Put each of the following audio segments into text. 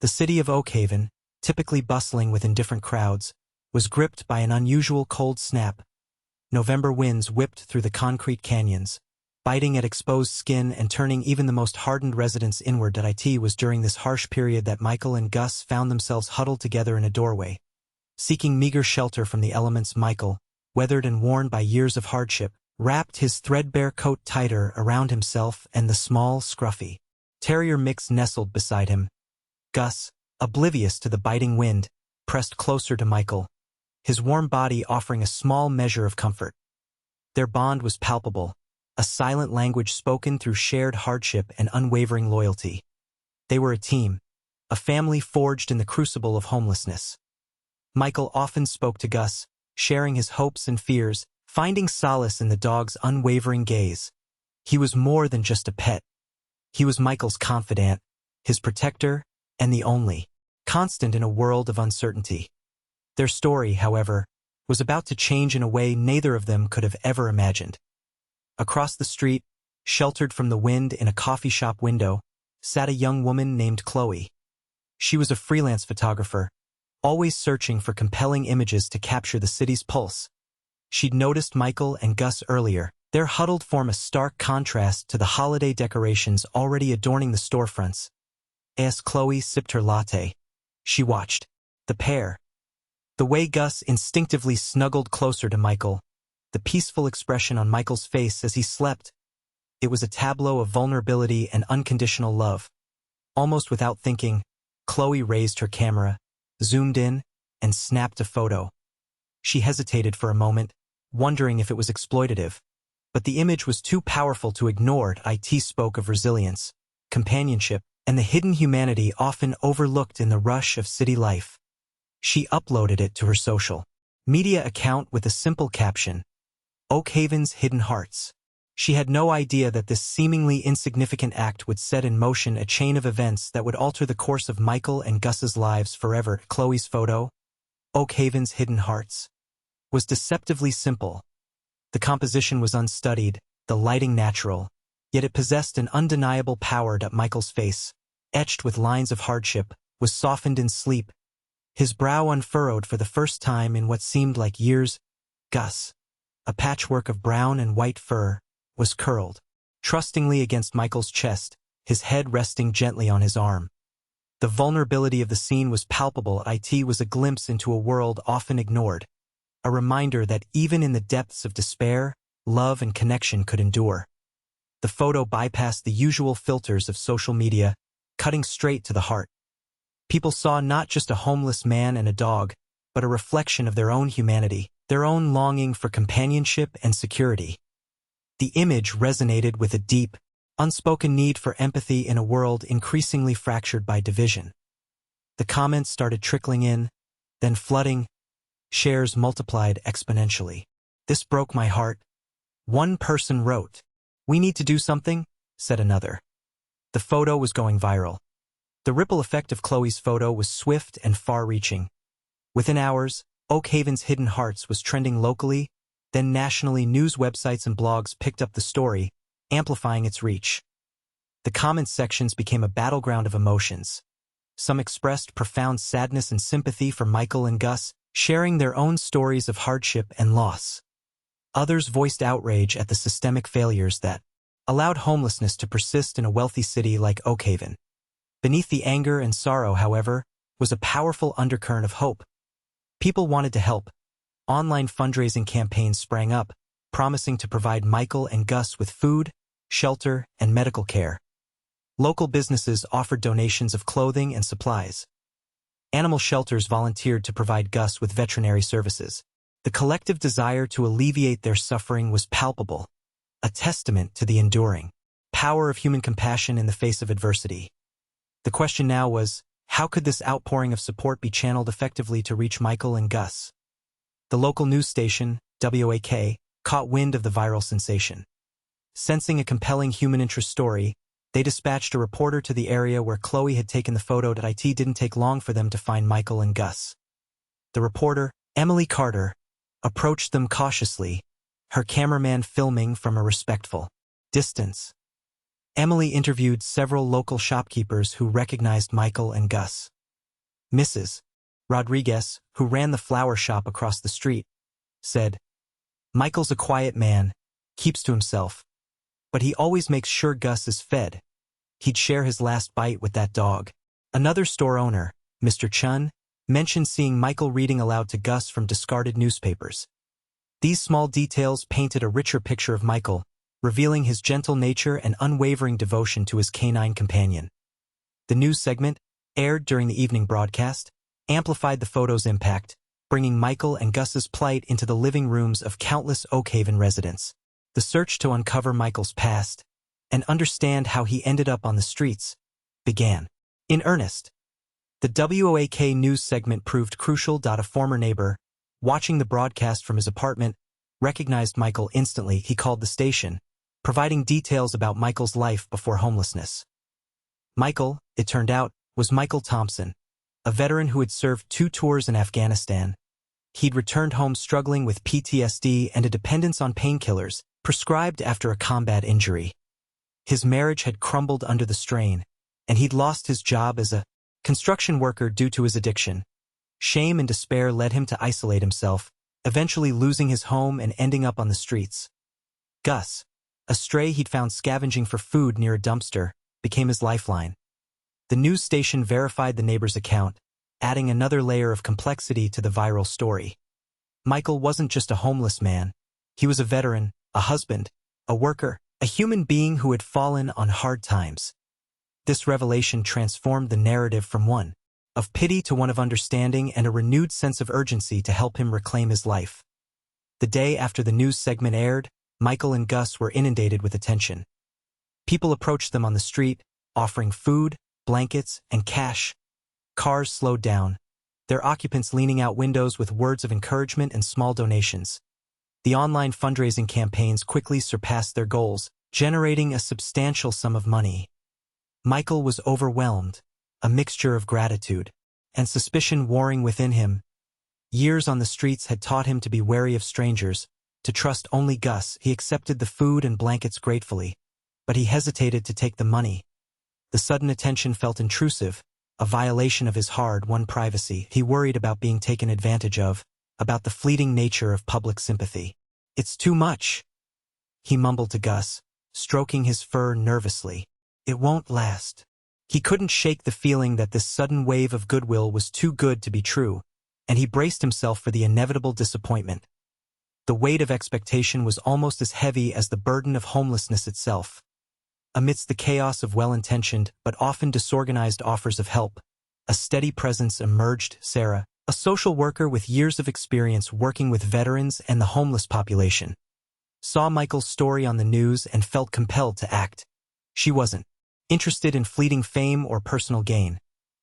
The city of Oakhaven, typically bustling with indifferent crowds, was gripped by an unusual cold snap. November winds whipped through the concrete canyons, biting at exposed skin and turning even the most hardened residents inward. It was during this harsh period that Michael and Gus found themselves huddled together in a doorway. Seeking meager shelter from the elements, Michael, weathered and worn by years of hardship, wrapped his threadbare coat tighter around himself and the small, scruffy terrier mix nestled beside him. Gus, oblivious to the biting wind, pressed closer to Michael, his warm body offering a small measure of comfort. Their bond was palpable, a silent language spoken through shared hardship and unwavering loyalty. They were a team, a family forged in the crucible of homelessness. Michael often spoke to Gus, sharing his hopes and fears, finding solace in the dog's unwavering gaze. He was more than just a pet. He was Michael's confidant, his protector, and the only constant in a world of uncertainty. Their story, however, was about to change in a way neither of them could have ever imagined. Across the street, sheltered from the wind in a coffee shop window, sat a young woman named Chloe. She was a freelance photographer, always searching for compelling images to capture the city's pulse. She'd noticed Michael and Gus earlier. Their huddled form a stark contrast to the holiday decorations already adorning the storefronts. As Chloe sipped her latte, she watched the pair. The way Gus instinctively snuggled closer to Michael, the peaceful expression on Michael's face as he slept. It was a tableau of vulnerability and unconditional love. Almost without thinking, Chloe raised her camera, zoomed in, and snapped a photo. She hesitated for a moment, wondering if it was exploitative. But the image was too powerful to ignore. It spoke of resilience, companionship, and the hidden humanity often overlooked in the rush of city life. She uploaded it to her social media account with a simple caption, "Oakhaven's Hidden Hearts." She had no idea that this seemingly insignificant act would set in motion a chain of events that would alter the course of Michael and Gus's lives forever. Chloe's photo, "Oakhaven's Hidden Hearts," was deceptively simple. The composition was unstudied, the lighting natural, yet it possessed an undeniable power. Michael's face, etched with lines of hardship, was softened in sleep, his brow unfurrowed for the first time in what seemed like years. Gus, a patchwork of brown and white fur, was curled trustingly against Michael's chest, his head resting gently on his arm. The vulnerability of the scene was palpable. It was a glimpse into a world often ignored, a reminder that even in the depths of despair, love and connection could endure. The photo bypassed the usual filters of social media, cutting straight to the heart. People saw not just a homeless man and a dog, but a reflection of their own humanity, their own longing for companionship and security. The image resonated with a deep, unspoken need for empathy in a world increasingly fractured by division. The comments started trickling in, then flooding. Shares multiplied exponentially. "This broke my heart," one person wrote. "We need to do something," said another. The photo was going viral. The ripple effect of Chloe's photo was swift and far-reaching. Within hours, Oakhaven's Hidden Hearts was trending locally, then nationally. News websites and blogs picked up the story, amplifying its reach. The comment sections became a battleground of emotions. Some expressed profound sadness and sympathy for Michael and Gus, sharing their own stories of hardship and loss. Others voiced outrage at the systemic failures that allowed homelessness to persist in a wealthy city like Oakhaven. Beneath the anger and sorrow, however, was a powerful undercurrent of hope. People wanted to help. Online fundraising campaigns sprang up, promising to provide Michael and Gus with food, shelter, and medical care. Local businesses offered donations of clothing and supplies. Animal shelters volunteered to provide Gus with veterinary services. The collective desire to alleviate their suffering was palpable, a testament to the enduring power of human compassion in the face of adversity. The question now was, how could this outpouring of support be channeled effectively to reach Michael and Gus? The local news station, WAK, caught wind of the viral sensation. Sensing a compelling human interest story, they dispatched a reporter to the area where Chloe had taken the photo. It didn't take long for them to find Michael and Gus. The reporter, Emily Carter, approached them cautiously, her cameraman filming from a respectful distance. Emily interviewed several local shopkeepers who recognized Michael and Gus. Mrs. Rodriguez, who ran the flower shop across the street, said, "Michael's a quiet man, keeps to himself, but he always makes sure Gus is fed. He'd share his last bite with that dog." Another store owner, Mr. Chun, mentioned seeing Michael reading aloud to Gus from discarded newspapers. These small details painted a richer picture of Michael, revealing his gentle nature and unwavering devotion to his canine companion. The news segment, aired during the evening broadcast, amplified the photo's impact, bringing Michael and Gus's plight into the living rooms of countless Oakhaven residents. The search to uncover Michael's past and understand how he ended up on the streets began. In earnest, the WOAK news segment proved crucial. A former neighbor, watching the broadcast from his apartment, recognized Michael instantly. He called the station, providing details about Michael's life before homelessness. Michael, it turned out, was Michael Thompson, a veteran who had served 2 tours in Afghanistan. He'd returned home struggling with PTSD and a dependence on painkillers, prescribed after a combat injury. His marriage had crumbled under the strain, and he'd lost his job as a construction worker due to his addiction. Shame and despair led him to isolate himself, eventually losing his home and ending up on the streets. Gus, a stray he'd found scavenging for food near a dumpster, became his lifeline. The news station verified the neighbor's account, adding another layer of complexity to the viral story. Michael wasn't just a homeless man. He was a veteran, a husband, a worker, a human being who had fallen on hard times. This revelation transformed the narrative from one of pity to one of understanding and a renewed sense of urgency to help him reclaim his life. The day after the news segment aired, Michael and Gus were inundated with attention. People approached them on the street, offering food, blankets, and cash. Cars slowed down, their occupants leaning out windows with words of encouragement and small donations. The online fundraising campaigns quickly surpassed their goals, generating a substantial sum of money. Michael was overwhelmed, a mixture of gratitude and suspicion warring within him. Years on the streets had taught him to be wary of strangers, to trust only Gus. He accepted the food and blankets gratefully, but he hesitated to take the money. The sudden attention felt intrusive, a violation of his hard-won privacy. He worried about being taken advantage of, about the fleeting nature of public sympathy. "It's too much," he mumbled to Gus, stroking his fur nervously. "It won't last." He couldn't shake the feeling that this sudden wave of goodwill was too good to be true, and he braced himself for the inevitable disappointment. The weight of expectation was almost as heavy as the burden of homelessness itself. Amidst the chaos of well-intentioned but often disorganized offers of help, a steady presence emerged. Sarah, a social worker with years of experience working with veterans and the homeless population, saw Michael's story on the news and felt compelled to act. She wasn't interested in fleeting fame or personal gain.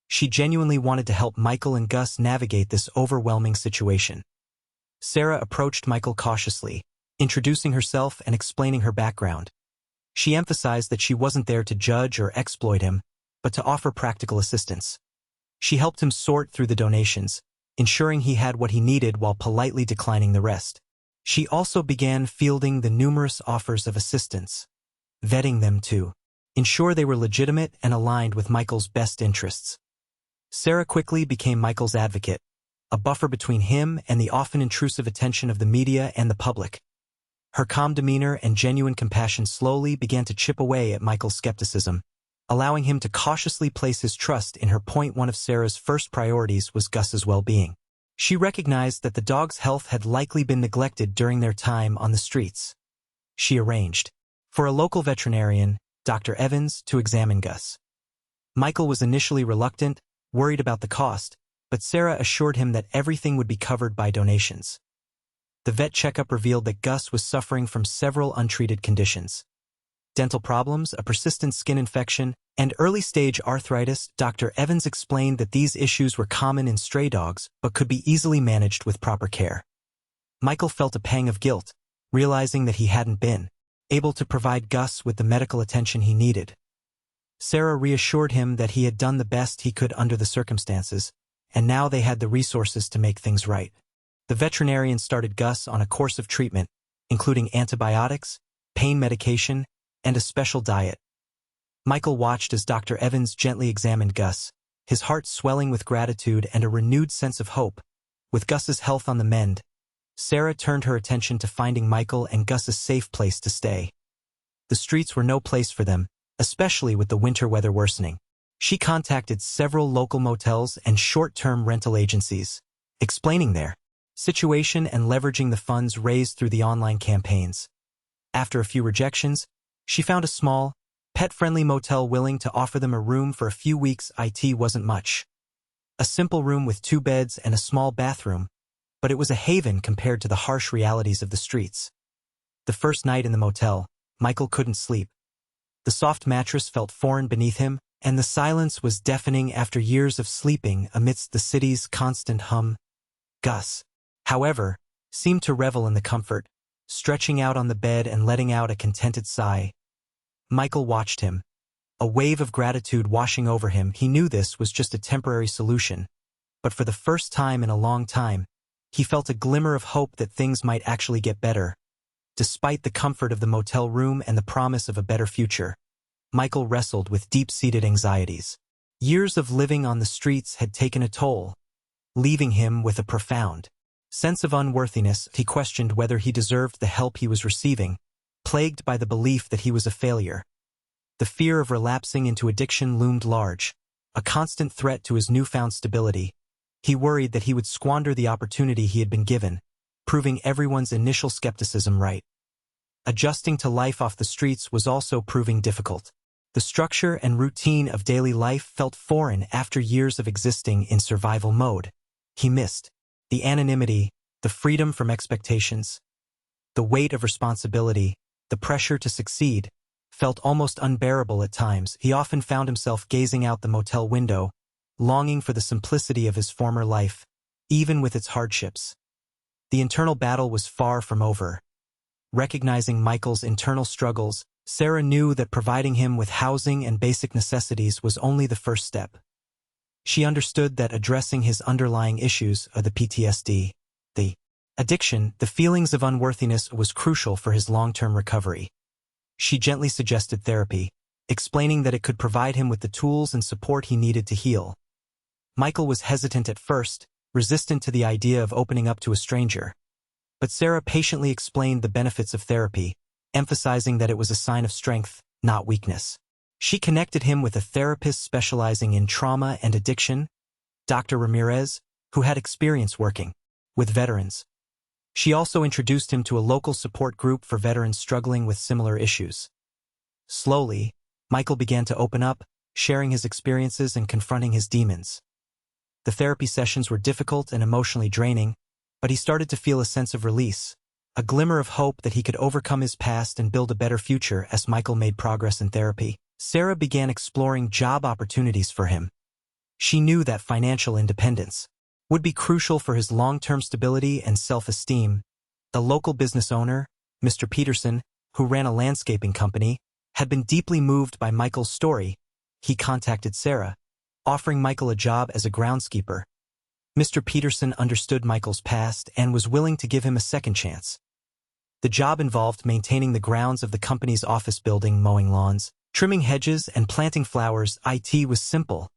She genuinely wanted to help Michael and Gus navigate this overwhelming situation. Sarah approached Michael cautiously, introducing herself and explaining her background. She emphasized that she wasn't there to judge or exploit him, but to offer practical assistance. She helped him sort through the donations, ensuring he had what he needed while politely declining the rest. She also began fielding the numerous offers of assistance, vetting them to ensure they were legitimate and aligned with Michael's best interests. Sarah quickly became Michael's advocate, a buffer between him and the often intrusive attention of the media and the public. Her calm demeanor and genuine compassion slowly began to chip away at Michael's skepticism, allowing him to cautiously place his trust in her. One of Sarah's first priorities was Gus's well-being. She recognized that the dog's health had likely been neglected during their time on the streets. She arranged for a local veterinarian, Dr. Evans, to examine Gus. Michael was initially reluctant, worried about the cost, but Sarah assured him that everything would be covered by donations. The vet checkup revealed that Gus was suffering from several untreated conditions: dental problems, a persistent skin infection, and early-stage arthritis. Dr. Evans explained that these issues were common in stray dogs, but could be easily managed with proper care. Michael felt a pang of guilt, realizing that he hadn't been able to provide Gus with the medical attention he needed. Sarah reassured him that he had done the best he could under the circumstances, and now they had the resources to make things right. The veterinarian started Gus on a course of treatment, including antibiotics, pain medication, and a special diet. Michael watched as Dr. Evans gently examined Gus, his heart swelling with gratitude and a renewed sense of hope. With Gus's health on the mend, Sarah turned her attention to finding Michael and Gus a safe place to stay. The streets were no place for them, especially with the winter weather worsening. She contacted several local motels and short-term rental agencies, explaining their situation and leveraging the funds raised through the online campaigns. After a few rejections, she found a small, pet-friendly motel willing to offer them a room for a few weeks. It wasn't much. A simple room with 2 beds and a small bathroom, but it was a haven compared to the harsh realities of the streets. The first night in the motel, Michael couldn't sleep. The soft mattress felt foreign beneath him, and the silence was deafening after years of sleeping amidst the city's constant hum. Gus, however, seemed to revel in the comfort, stretching out on the bed and letting out a contented sigh. Michael watched him, a wave of gratitude washing over him. He knew this was just a temporary solution, but for the first time in a long time, he felt a glimmer of hope that things might actually get better. Despite the comfort of the motel room and the promise of a better future, Michael wrestled with deep-seated anxieties. Years of living on the streets had taken a toll, leaving him with a profound sense of unworthiness. He questioned whether he deserved the help he was receiving, plagued by the belief that he was a failure. The fear of relapsing into addiction loomed large, a constant threat to his newfound stability. He worried that he would squander the opportunity he had been given, proving everyone's initial skepticism right. Adjusting to life off the streets was also proving difficult. The structure and routine of daily life felt foreign after years of existing in survival mode. He missed the anonymity, the freedom from expectations. The weight of responsibility, the pressure to succeed, felt almost unbearable at times. He often found himself gazing out the motel window, longing for the simplicity of his former life, even with its hardships. The internal battle was far from over. Recognizing Michael's internal struggles, Sarah knew that providing him with housing and basic necessities was only the first step. She understood that addressing his underlying issues, the PTSD, the addiction, the feelings of unworthiness, was crucial for his long-term recovery. She gently suggested therapy, explaining that it could provide him with the tools and support he needed to heal. Michael was hesitant at first, resistant to the idea of opening up to a stranger. But Sarah patiently explained the benefits of therapy, emphasizing that it was a sign of strength, not weakness. She connected him with a therapist specializing in trauma and addiction, Dr. Ramirez, who had experience working with veterans. She also introduced him to a local support group for veterans struggling with similar issues. Slowly, Michael began to open up, sharing his experiences and confronting his demons. The therapy sessions were difficult and emotionally draining, but he started to feel a sense of release, a glimmer of hope that he could overcome his past and build a better future. As Michael made progress in therapy, Sarah began exploring job opportunities for him. She knew that financial independence would be crucial for his long-term stability and self-esteem. The local business owner, Mr. Peterson, who ran a landscaping company, had been deeply moved by Michael's story. He contacted Sarah, offering Michael a job as a groundskeeper. Mr. Peterson understood Michael's past and was willing to give him a second chance. The job involved maintaining the grounds of the company's office building, mowing lawns, trimming hedges, and planting flowers. It was simple,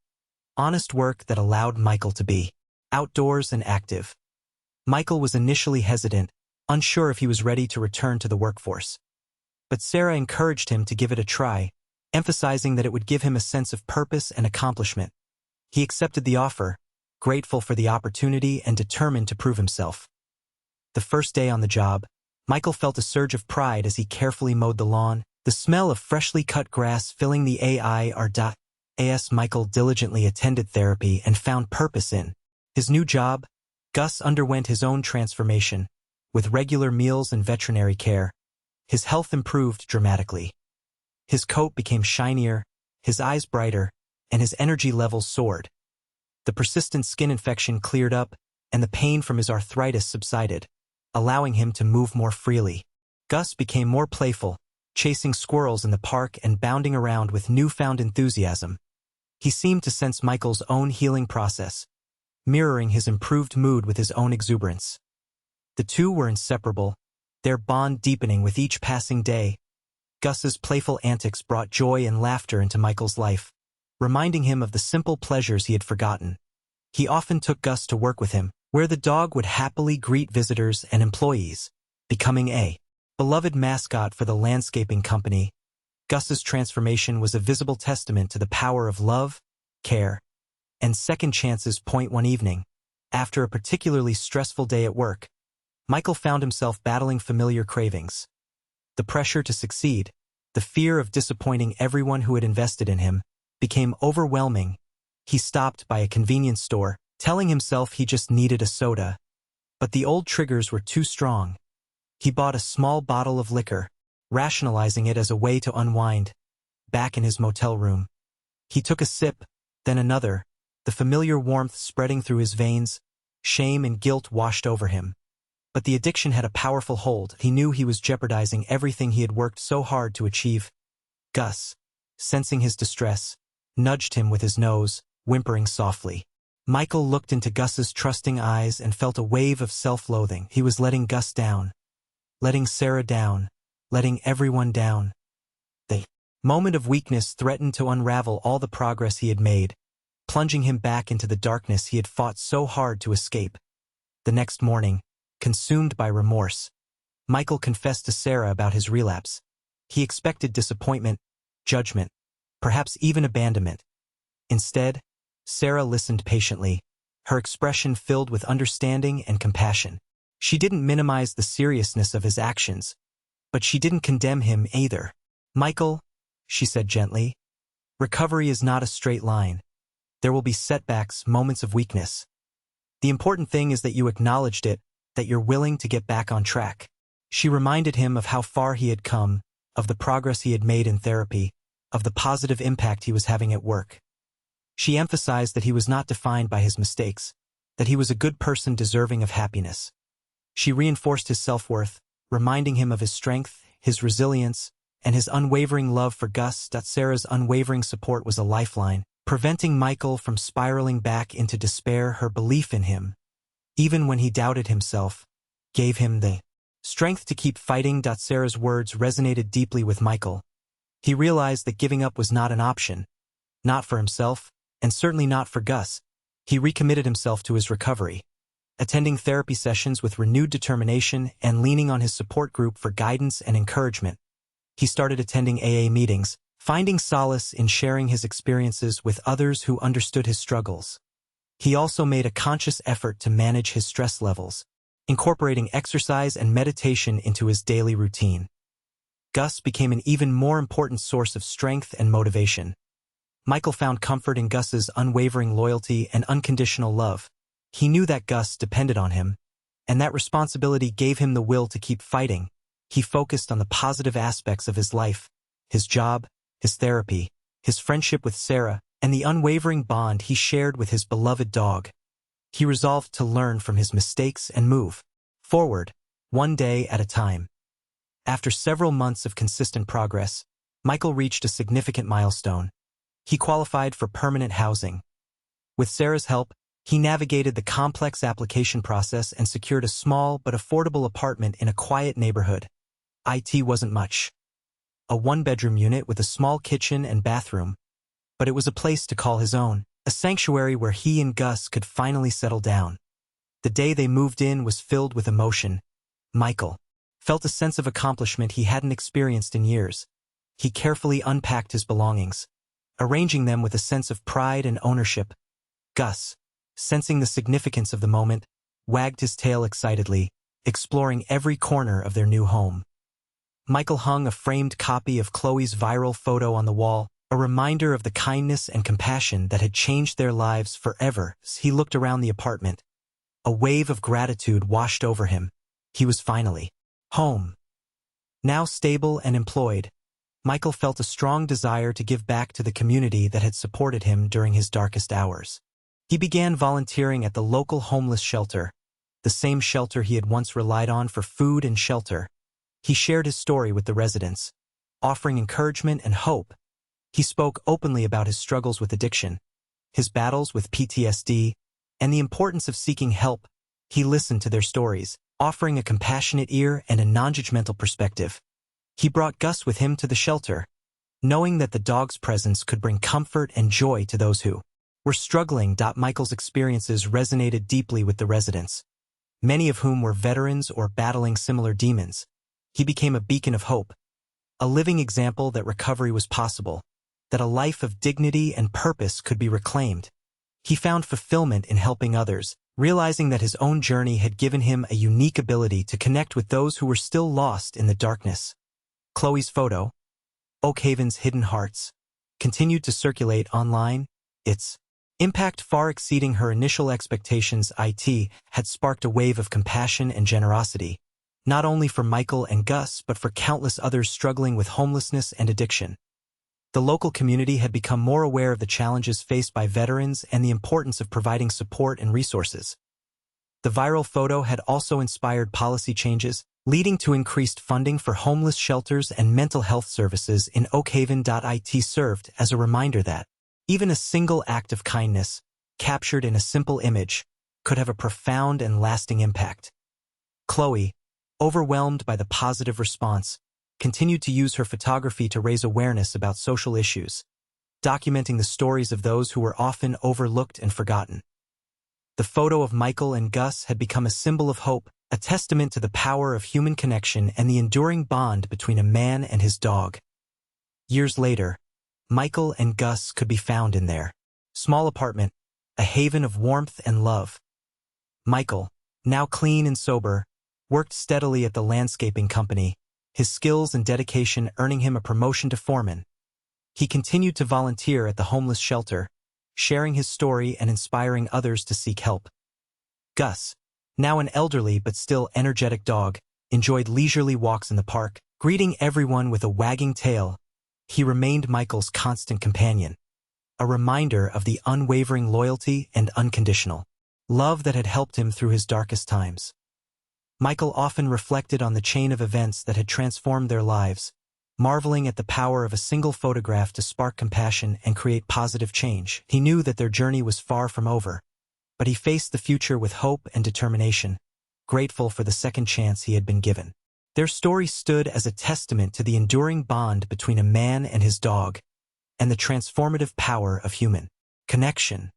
honest work that allowed Michael to be outdoors and active. Michael was initially hesitant, unsure if he was ready to return to the workforce. But Sarah encouraged him to give it a try, emphasizing that it would give him a sense of purpose and accomplishment. He accepted the offer, grateful for the opportunity and determined to prove himself. The first day on the job, Michael felt a surge of pride as he carefully mowed the lawn, the smell of freshly cut grass filling the air. As Michael diligently attended therapy and found purpose in his new job, Gus underwent his own transformation. With regular meals and veterinary care, his health improved dramatically. His coat became shinier, his eyes brighter, and his energy levels soared. The persistent skin infection cleared up, and the pain from his arthritis subsided, allowing him to move more freely. Gus became more playful, chasing squirrels in the park and bounding around with newfound enthusiasm. He seemed to sense Michael's own healing process, mirroring his improved mood with his own exuberance. The two were inseparable, their bond deepening with each passing day. Gus's playful antics brought joy and laughter into Michael's life, reminding him of the simple pleasures he had forgotten. He often took Gus to work with him, where the dog would happily greet visitors and employees, becoming a beloved mascot for the landscaping company. Gus's transformation was a visible testament to the power of love, care, and second chances. One evening, after a particularly stressful day at work, Michael found himself battling familiar cravings. The pressure to succeed, the fear of disappointing everyone who had invested in him, became overwhelming. He stopped by a convenience store, telling himself he just needed a soda. But the old triggers were too strong. He bought a small bottle of liquor, rationalizing it as a way to unwind. Back in his motel room, he took a sip, then another, the familiar warmth spreading through his veins. Shame and guilt washed over him. But the addiction had a powerful hold. He knew he was jeopardizing everything he had worked so hard to achieve. Gus, sensing his distress, nudged him with his nose, whimpering softly. Michael looked into Gus's trusting eyes and felt a wave of self-loathing. He was letting Gus down, letting Sarah down, letting everyone down. The moment of weakness threatened to unravel all the progress he had made, plunging him back into the darkness he had fought so hard to escape. The next morning, consumed by remorse, Michael confessed to Sarah about his relapse. He expected disappointment, judgment, perhaps even abandonment. Instead, Sarah listened patiently, her expression filled with understanding and compassion. She didn't minimize the seriousness of his actions, but she didn't condemn him either. "Michael," she said gently, "recovery is not a straight line. There will be setbacks, moments of weakness. The important thing is that you acknowledged it, that you're willing to get back on track." She reminded him of how far he had come, of the progress he had made in therapy, of the positive impact he was having at work. She emphasized that he was not defined by his mistakes, that he was a good person deserving of happiness. She reinforced his self-worth, reminding him of his strength, his resilience, and his unwavering love for Gus. Sarah's unwavering support was a lifeline, preventing Michael from spiraling back into despair. Her belief in him, even when he doubted himself, gave him the strength to keep fighting. Sarah's words resonated deeply with Michael. He realized that giving up was not an option, not for himself, and certainly not for Gus. He recommitted himself to his recovery, attending therapy sessions with renewed determination and leaning on his support group for guidance and encouragement. He started attending AA meetings, finding solace in sharing his experiences with others who understood his struggles. He also made a conscious effort to manage his stress levels, incorporating exercise and meditation into his daily routine. Gus became an even more important source of strength and motivation. Michael found comfort in Gus's unwavering loyalty and unconditional love. He knew that Gus depended on him, and that responsibility gave him the will to keep fighting. He focused on the positive aspects of his life, his job, his therapy, his friendship with Sarah, and the unwavering bond he shared with his beloved dog. He resolved to learn from his mistakes and move forward, one day at a time. After several months of consistent progress, Michael reached a significant milestone. He qualified for permanent housing. With Sarah's help, he navigated the complex application process and secured a small but affordable apartment in a quiet neighborhood. It wasn't much. A one-bedroom unit with a small kitchen and bathroom. But it was a place to call his own, a sanctuary where he and Gus could finally settle down. The day they moved in was filled with emotion. Michael felt a sense of accomplishment he hadn't experienced in years. He carefully unpacked his belongings, arranging them with a sense of pride and ownership. Gus, sensing the significance of the moment, wagged his tail excitedly, exploring every corner of their new home. Michael hung a framed copy of Chloe's viral photo on the wall, a reminder of the kindness and compassion that had changed their lives forever. As he looked around the apartment, a wave of gratitude washed over him. He was finally home. Now stable and employed, Michael felt a strong desire to give back to the community that had supported him during his darkest hours. He began volunteering at the local homeless shelter, the same shelter he had once relied on for food and shelter. He shared his story with the residents, offering encouragement and hope. He spoke openly about his struggles with addiction, his battles with PTSD, and the importance of seeking help. He listened to their stories, offering a compassionate ear and a non-judgmental perspective. He brought Gus with him to the shelter, knowing that the dog's presence could bring comfort and joy to those who were struggling. Michael's experiences resonated deeply with the residents, many of whom were veterans or battling similar demons. He became a beacon of hope, a living example that recovery was possible, that a life of dignity and purpose could be reclaimed. He found fulfillment in helping others, realizing that his own journey had given him a unique ability to connect with those who were still lost in the darkness. Chloe's photo, Oakhaven's Hidden Hearts, continued to circulate online, its impact far exceeding her initial expectations. It had sparked a wave of compassion and generosity, not only for Michael and Gus but for countless others struggling with homelessness and addiction. The local community had become more aware of the challenges faced by veterans and the importance of providing support and resources. The viral photo had also inspired policy changes, leading to increased funding for homeless shelters and mental health services in Oakhaven. It served as a reminder that even a single act of kindness, captured in a simple image, could have a profound and lasting impact. Chloe, overwhelmed by the positive response, continued to use her photography to raise awareness about social issues, documenting the stories of those who were often overlooked and forgotten. The photo of Michael and Gus had become a symbol of hope, a testament to the power of human connection and the enduring bond between a man and his dog. Years later, Michael and Gus could be found in their small apartment, a haven of warmth and love. Michael, now clean and sober, worked steadily at the landscaping company, his skills and dedication earning him a promotion to foreman. He continued to volunteer at the homeless shelter, sharing his story and inspiring others to seek help. Gus, now an elderly but still energetic dog, enjoyed leisurely walks in the park, greeting everyone with a wagging tail. He remained Michael's constant companion, a reminder of the unwavering loyalty and unconditional love that had helped him through his darkest times. Michael often reflected on the chain of events that had transformed their lives, marveling at the power of a single photograph to spark compassion and create positive change. He knew that their journey was far from over, but he faced the future with hope and determination, grateful for the second chance he had been given. Their story stood as a testament to the enduring bond between a man and his dog, and the transformative power of human connection.